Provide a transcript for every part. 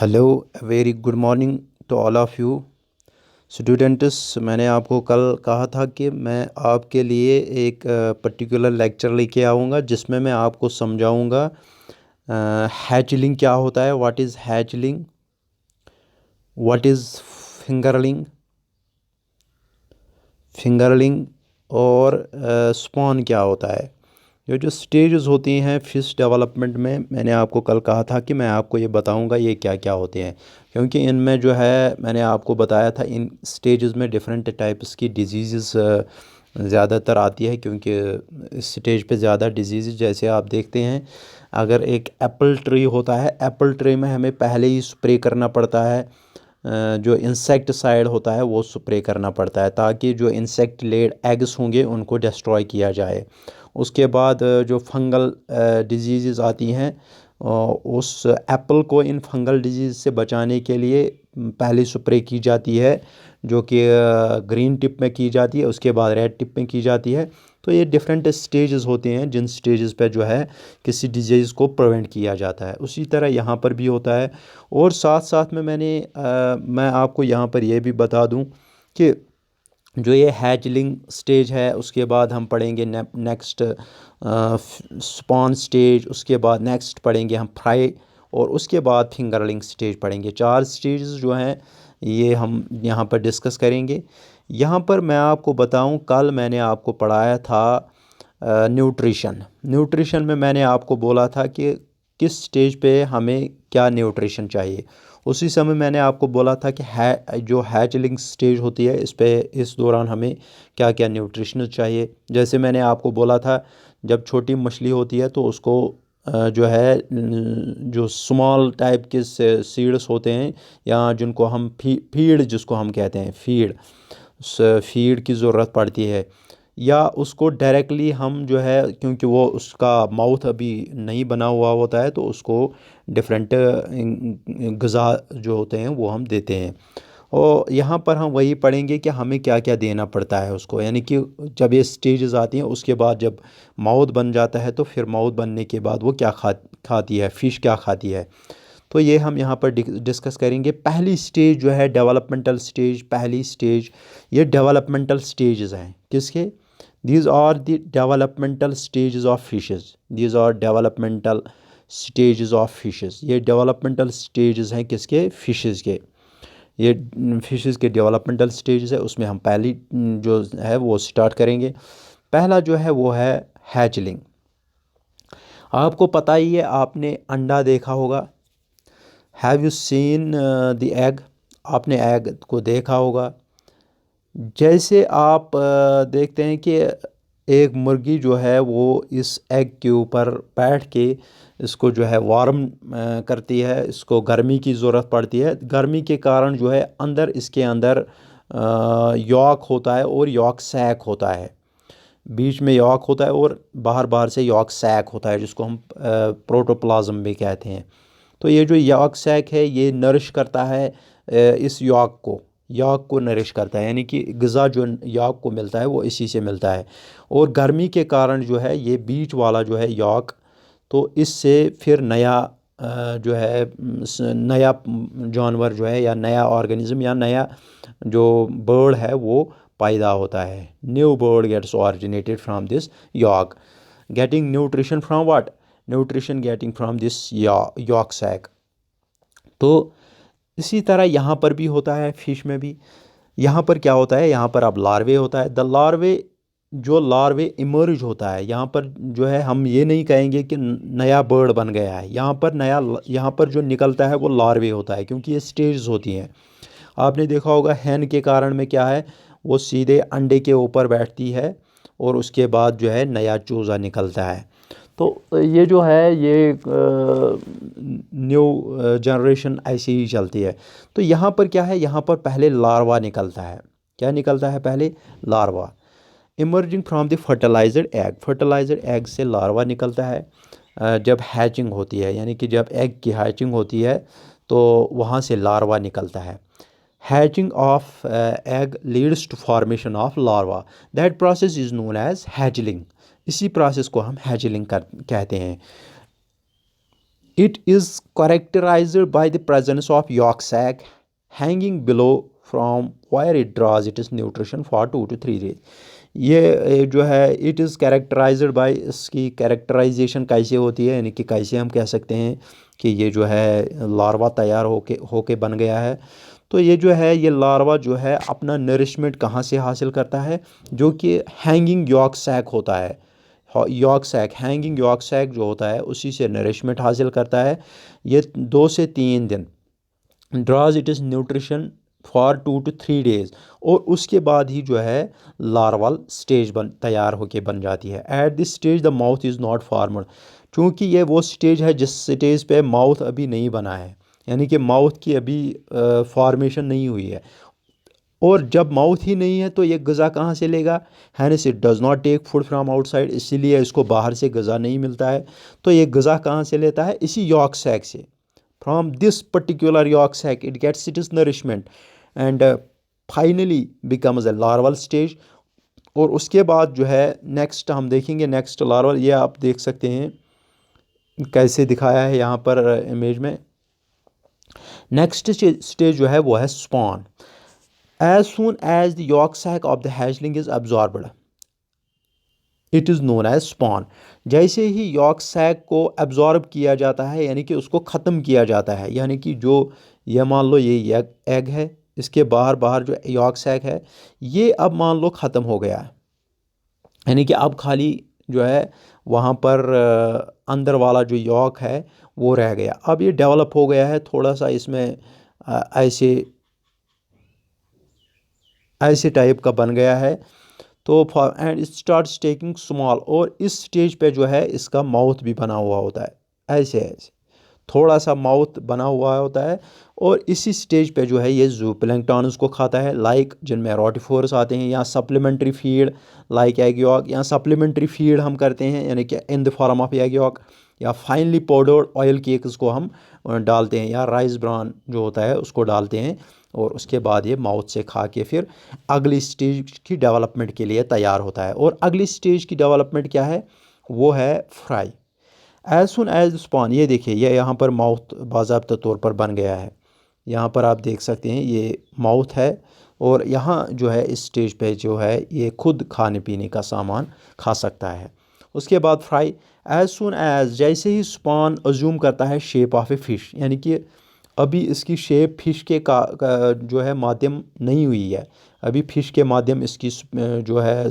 Hello, very good morning to all of you students. मैंने आपको कल कहा था कि मैं आपके लिए एक पर्टिकुलर लेक्चर लेके आऊँगा जिसमें मैं आपको समझाऊँगा हैचलिंग क्या होता है, what is hatchling, what is fingerling fingerling और स्पॉन क्या होता है। ये जो स्टेजेस होती हैं फिश डेवलपमेंट में, मैंने आपको कल कहा था कि मैं आपको ये बताऊंगा ये क्या क्या होते हैं, क्योंकि इनमें जो है मैंने आपको बताया था इन स्टेजेस में डिफरेंट टाइप्स की डिजीज़ ज़्यादातर आती है, क्योंकि इस स्टेज पे ज़्यादा डिजीज़ जैसे आप देखते हैं। अगर एक एप्पल ट्री होता है, एप्पल ट्री में हमें पहले ही स्प्रे करना पड़ता है, जो इंसेक्टिसाइड होता है वो स्प्रे करना पड़ता है ताकि जो इंसेक्ट लेड एग्स होंगे उनको डिस्ट्रॉय किया जाए। उसके बाद जो फंगल डिजीज़ आती हैं, उस एप्पल को इन फंगल डिजीज़ से बचाने के लिए पहले स्प्रे की जाती है, जो कि ग्रीन टिप में की जाती है, उसके बाद रेड टिप में की जाती है। तो ये डिफरेंट स्टेजेस होते हैं जिन स्टेजेस पे जो है किसी डिजीज़ को प्रिवेंट किया जाता है। उसी तरह यहाँ पर भी होता है। और साथ साथ में मैं आपको यहाँ पर यह भी बता दूँ कि जो ये हैचलिंग स्टेज है उसके बाद हम पढ़ेंगे नेक्स्ट स्पॉन स्टेज, उसके बाद नेक्स्ट पढ़ेंगे हम फ्राई, और उसके बाद फिंगरलिंग स्टेज पढ़ेंगे। चार स्टेजेस जो हैं ये हम यहाँ पर डिस्कस करेंगे। यहाँ पर मैं आपको बताऊँ, कल मैंने आपको पढ़ाया था न्यूट्रिशन। न्यूट्रिशन में मैंने आपको बोला था कि किस स्टेज पे हमें क्या न्यूट्रिशन चाहिए। उसी समय मैंने आपको बोला था कि जो हैचलिंग स्टेज होती है इस दौरान हमें क्या क्या न्यूट्रिशन चाहिए। जैसे मैंने आपको बोला था, जब छोटी मछली होती है तो उसको जो है जो स्मॉल टाइप के सीड्स होते हैं, या जिनको हम फीड जिसको हम कहते हैं फीड, फीड की ज़रूरत पड़ती है। या उसको डायरेक्टली हम जो है, क्योंकि वो उसका माउथ अभी नहीं बना हुआ होता है, तो उसको डिफरेंट ग़िज़ा जो होते हैं वो हम देते हैं। और यहाँ पर हम वही पढ़ेंगे कि हमें क्या क्या देना पड़ता है उसको, यानी कि जब ये स्टेजेस आती हैं उसके बाद जब माउथ बन जाता है तो फिर माउथ बनने के बाद वो क्या खाती है, फ़िश क्या खाती है। तो ये हम यहाँ पर डिस्कस करेंगे। पहली स्टेज जो है डेवलपमेंटल स्टेज, पहली स्टेज ये डेवलपमेंटल स्टेजेस हैं किसके, these are the developmental stages of fishes, these are developmental stages of fishes. ये डेवलपमेंटल स्टेजेस हैं किसके, फिशेस के। ये फिशेस के डेवलपमेंटल स्टेजेस है, उसमें हम पहली जो है वो स्टार्ट करेंगे। पहला जो है वो है हैचलिंग। आपको पता ही है, आपने अंडा देखा होगा, have you seen the egg, आपने एग को देखा होगा। जैसे आप देखते हैं कि एक मुर्गी जो है वो इस एग के ऊपर बैठ के इसको जो है वार्म करती है, इसको गर्मी की ज़रूरत पड़ती है। गर्मी के कारण जो है अंदर इसके अंदर यॉक होता है और यॉक सैक होता है। बीच में यॉक होता है और बाहर बाहर से यॉक सैक होता है, जिसको हम प्रोटोप्लाज्म भी कहते हैं। तो ये जो यॉक सैक है ये नरिश करता है इस यॉक को नरिश करता है, यानी कि ग़िज़ा जो यॉक को मिलता है वो इसी से मिलता है। और गर्मी के कारण जो है ये बीच वाला जो है यॉक, तो इससे फिर नया जो है नया जानवर जो है या नया ऑर्गेनिज्म या नया जो बर्ड है वो पैदा होता है। New bird gets originated from this yolk, getting nutrition from what, nutrition getting from this yolk sac. तो इसी तरह यहाँ पर भी होता है, फिश में भी। यहाँ पर क्या होता है, यहाँ पर अब लार्वे होता है। द लार्वे, जो लार्वे इमर्ज होता है, यहाँ पर जो है हम ये नहीं कहेंगे कि नया बर्ड बन गया है। यहाँ पर जो निकलता है वो लार्वे होता है, क्योंकि ये स्टेज होती हैं। आपने देखा होगा हैन के कारण में क्या है, वो सीधे अंडे के ऊपर बैठती है और उसके बाद जो है नया चूज़ा निकलता है। तो ये जो है ये न्यू जनरेशन ऐसे ही चलती है। तो यहाँ पर क्या है, यहाँ पर पहले लार्वा निकलता है। क्या निकलता है पहले, larva. Emerging from the fertilised egg, fertilised egg से लार्वा निकलता है। जब हैचिंग होती है, यानी कि जब एग की हैचिंग होती है तो वहाँ से लार्वा निकलता है। Hatching of egg leads to formation of larva, that process is known as hatchling. इसी प्रोसेस को हम हैचलिंग कहते हैं। It is characterized by the presence of yolk sac hanging below from where it draws its nutrition for 2 to 3 days. ये जो है it is characterised bye, इसकी characterisation कैसे होती है, यानी कि कैसे हम कह सकते हैं कि ये जो है लार्वा तैयार होके बन गया है। तो ये जो है ये लार्वा जो है अपना नरिशमेंट कहाँ से हासिल करता है, जो कि हैंगिंग यॉर्क सैक होता है। Yolk sac, hanging yolk sac जो होता है उसी से नरिशमेंट हासिल करता है। ये 2 से 3 दिन draws it is nutrition for 2 to 3 days, और उसके बाद ही जो है लार्वल स्टेज तैयार होके बन जाती है। At this stage the mouth is not formed, चूँकि ये वो स्टेज है जिस स्टेज पे माउथ अभी नहीं बना है, यानी कि माउथ की अभी फॉर्मेशन नहीं हुई है। और जब माउथ ही नहीं है तो ये गज़ा कहाँ से लेगा, hence it does not take food from outside, इसीलिए इसको बाहर से गज़ा नहीं मिलता है। तो ये गज़ा कहाँ से लेता है, इसी यॉर्क सैक से। From this particular yolk sac it gets it is nourishment and finally becomes a larval stage. और उसके बाद जो है नेक्स्ट हम देखेंगे, नेक्स्ट लार्वल, ये आप देख सकते हैं कैसे दिखाया है यहाँ पर इमेज में। नेक्स्ट स्टेज जो है वो है spawn. As soon as the yolk sac of the hatchling is absorbed it is known as spawn. जैसे ही यॉर्क सैक को एब्जॉर्ब किया जाता है, यानी कि उसको ख़त्म किया जाता है, यानी कि जो ये मान लो ये एग है, इसके बाहर बाहर जो यॉर्क सैक है ये अब मान लो ख़त्म हो गया है, यानी कि अब खाली जो है वहाँ पर अंदर वाला जो यॉर्क है वो रह गया। अब ये डेवलप हो गया है थोड़ा सा, इसमें ऐसे ऐसे टाइप का बन गया है। तो for and it starts taking small, और इस स्टेज पे जो है इसका माउथ भी बना हुआ होता है, ऐसे ऐसे थोड़ा सा माउथ बना हुआ होता है। और इसी स्टेज पे जो है ये जूप्लैंक्टॉन्स को खाता है, लाइक जिनमें रोटिफोर्स आते हैं, या supplementary feed like egg York, या सप्लीमेंट्री फीड हम करते हैं यानी कि in the form of egg York, या फाइनली पाउडर्ड ऑयल केक्स को हम डालते हैं, या राइस ब्रान जो होता है उसको डालते हैं। और उसके बाद ये माउथ से खा के फिर अगली स्टेज की डेवलपमेंट के लिए तैयार होता है। और अगली स्टेज की डेवलपमेंट क्या है, वो है fry. As soon as spawn, ये देखिए ये यहाँ पर माउथ बाज़ाब्ता तौर पर बन गया है, यहाँ पर आप देख सकते हैं ये माउथ है। और यहाँ जो है इस स्टेज पे जो है ये खुद खाने पीने का सामान खा सकता है। उसके बाद फ्राई। एज सुन एज, जैसे ही स्पॉन अज्यूम करता है शेप ऑफ ए फिश, यानी कि अभी इसकी शेप फिश का जो है माध्यम नहीं हुई है, अभी फिश के माध्यम इसकी जो है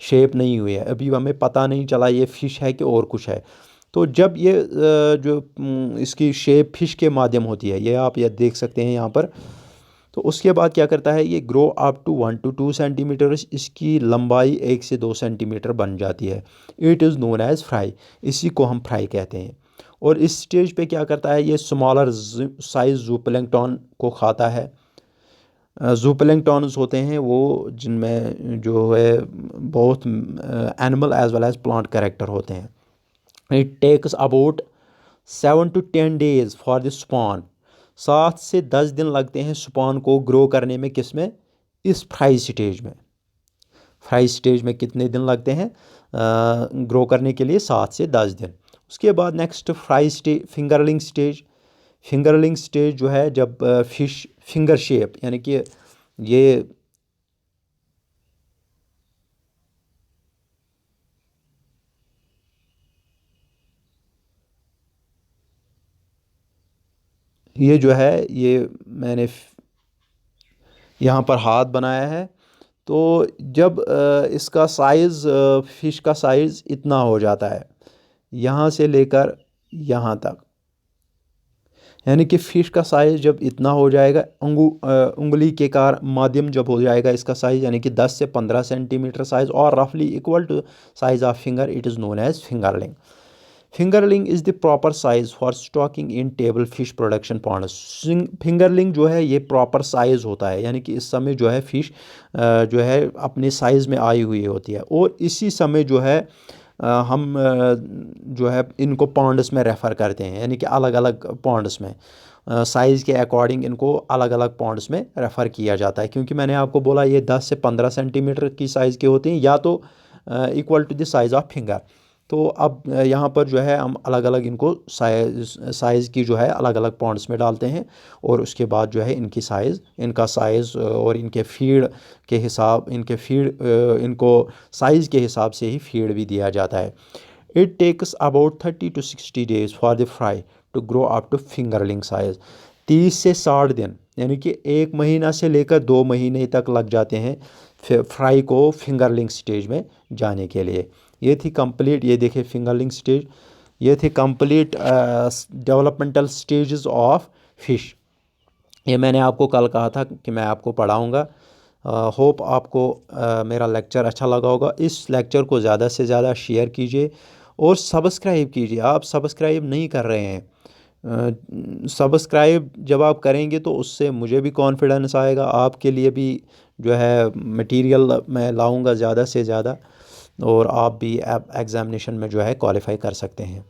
शेप नहीं हुई है, अभी हमें पता नहीं चला ये फिश है कि और कुछ है। तो जब ये जो इसकी शेप फिश के माध्यम होती है, ये आप ये देख सकते हैं यहाँ पर। तो उसके बाद क्या करता है, ये grow up to 1 to 2 centimetre, इसकी लंबाई 1 से 2 सेंटीमीटर बन जाती है। It is known as fry, इसी को हम फ्राई कहते हैं। और इस स्टेज पे क्या करता है, ये स्मॉलर साइज जूप्लैंक्टॉन को खाता है। जूप्लैंक्टॉन्स होते हैं वो जिनमें जो है बहुत animal as well as plant character होते हैं। It takes about 7 to 10 days for the spawn, 7 से 10 दिन लगते हैं स्पॉन को ग्रो करने में, किस में, इस फ्राई स्टेज में। फ्राई स्टेज में कितने दिन लगते हैं ग्रो करने के लिए, 7 से 10 दिन। उसके बाद next fry stage, fingerling stage. Fingerling stage जो है जब फिश फिंगर शेप, यानी कि ये जो है ये मैंने यहाँ पर हाथ बनाया है। तो जब इसका साइज़, फ़िश का साइज़ इतना हो जाता है यहाँ से लेकर यहाँ तक, यानी कि फ़िश का साइज़ जब इतना हो जाएगा, उंगली के कार माध्यम जब हो जाएगा इसका साइज़, यानी कि 10 से 15 सेंटीमीटर साइज़ और रफली equal to size of finger, it is known as fingerling. Fingerling is the proper size for stocking in table fish production ponds. Fingerling जो है ये प्रॉपर साइज़ होता है, यानी कि इस समय जो है फ़िश जो है अपने साइज़ में आई हुई होती है। और इसी समय जो है हम जो है इनको पॉन्ड्स में रेफ़र करते हैं, यानी कि अलग अलग पॉन्ड्स में साइज़ के अकॉर्डिंग इनको अलग अलग पॉन्ड्स में रेफ़र किया जाता है। क्योंकि मैंने आपको बोला ये 10 से 15 सेंटीमीटर की साइज़ के होते हैं, या तो equal to the size of finger. तो अब यहाँ पर जो है हम अलग अलग इनको साइज़ की जो है अलग अलग पॉन्ड्स में डालते हैं, और उसके बाद जो है इनका साइज़ और इनको साइज़ के हिसाब से ही फीड भी दिया जाता है। It takes about 30 to 60 days for the fry to grow up to fingerling size. 30 से 60 दिन यानी कि 1 महीना से लेकर 2 महीने तक लग जाते हैं फ्राई को फिंगरलिंग स्टेज में जाने के लिए। ये थी कंप्लीट, ये देखिए फिंगरलिंग स्टेज, ये थे complete developmental stages of fish. ये मैंने आपको कल कहा था कि मैं आपको पढ़ाऊँगा। होप आपको मेरा लेक्चर अच्छा लगा होगा। इस लेक्चर को ज़्यादा से ज़्यादा शेयर कीजिए और सब्सक्राइब कीजिए। आप सब्सक्राइब नहीं कर रहे हैं। सब्सक्राइब जब आप करेंगे तो उससे मुझे भी कॉन्फिडेंस आएगा, आपके लिए भी जो है मटेरियल मैं लाऊंगा ज़्यादा से ज़्यादा, और आप भी एग्ज़ामिनेशन में जो है क्वालिफाई कर सकते हैं।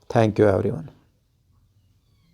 Thank you everyone.